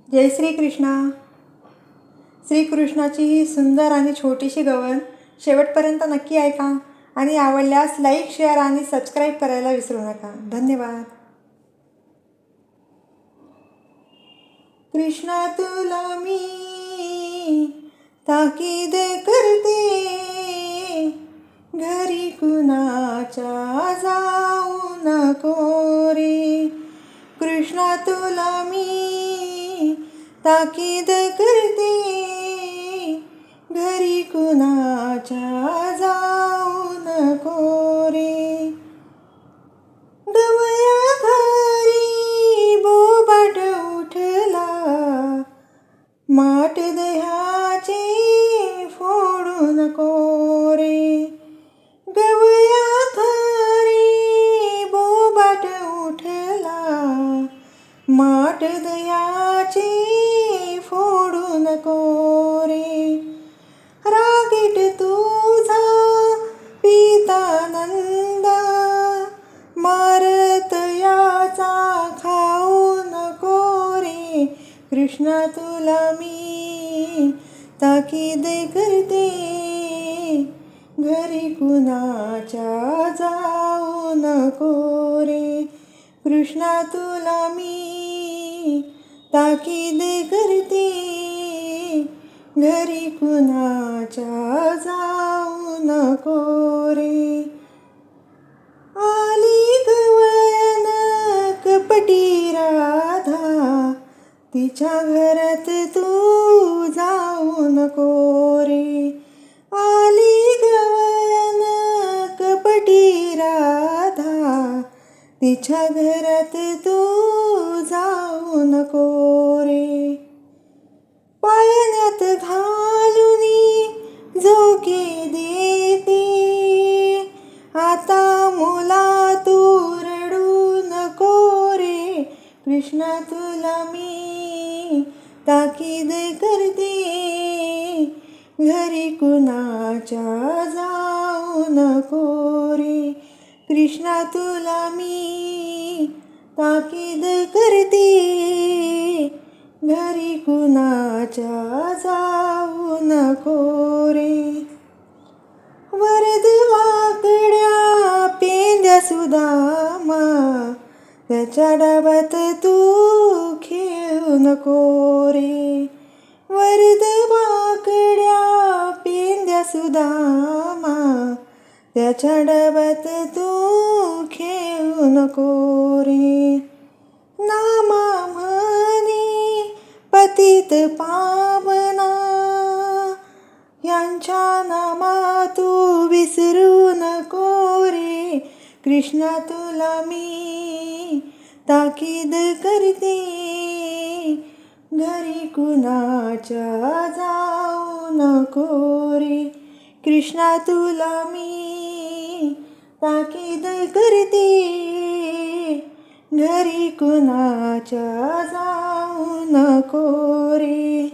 जय श्रीकृष्णा. श्रीकृष्णाची ही सुंदर आणि छोटीशी गवळ शेवटपर्यंत नक्की ऐका आणि आवडल्यास लाईक, शेअर आणि सबस्क्राईब करायला विसरू नका. धन्यवाद. कृष्णा तुला मी ताकीद करते, घरी कुणाच्या जाऊ नको रे. कृष्णा तुला मी ताकीद करते, घरी कुणाच्या जाऊ नको रे. गवया घरी बोबाट उठला, माठ दह्याचे फोडू नको रे. गवया घरी बोबाट उठला, माठ दह्याचे फोडू नको रे. रागीट तुझा पिता नंद, मारत याचा खाऊ नको रे. कृष्णा तुला मी ताकीद करते, घरी कुणाच्या जाऊ नको रे. कृष्णा तुला मी ताकीद करते, घरी कुणाच्या जाऊ नको रे. आली गवळण कपटी राधा, तिच्या घरात तू जाऊ नको रे. आली गवळण कपटी राधा, तिच्या घरात तू जाऊ नको रे. पाळण्यात घालुनी झोके देते, आता मुला तू रडू नको रे. कृष्णा तुला मी ताकीद करते, घरी कुणाच्या जाऊ नको रे. कृष्णा तुला मी ताकीद करते, घरी कुणाच्या जाऊ नको रे. वरद वाकड्या पेंद्या सुदामा, त्याच्या डाबात तू खेळू नको रे. वरद वाकड्या पेंद्या सुदामा, त्याच्या डब्यात तू खेळू नको रे. नामा म्हणे पतित पावना, यांच्या नामा तू विसरू नको रे. कृष्णा तुला मी ताकीद करते, घरी कुणाच्या जाऊ नको रे. कृष्णा तुला मी ताकीद करते, घरी कुणाच्या जाऊ नको रे.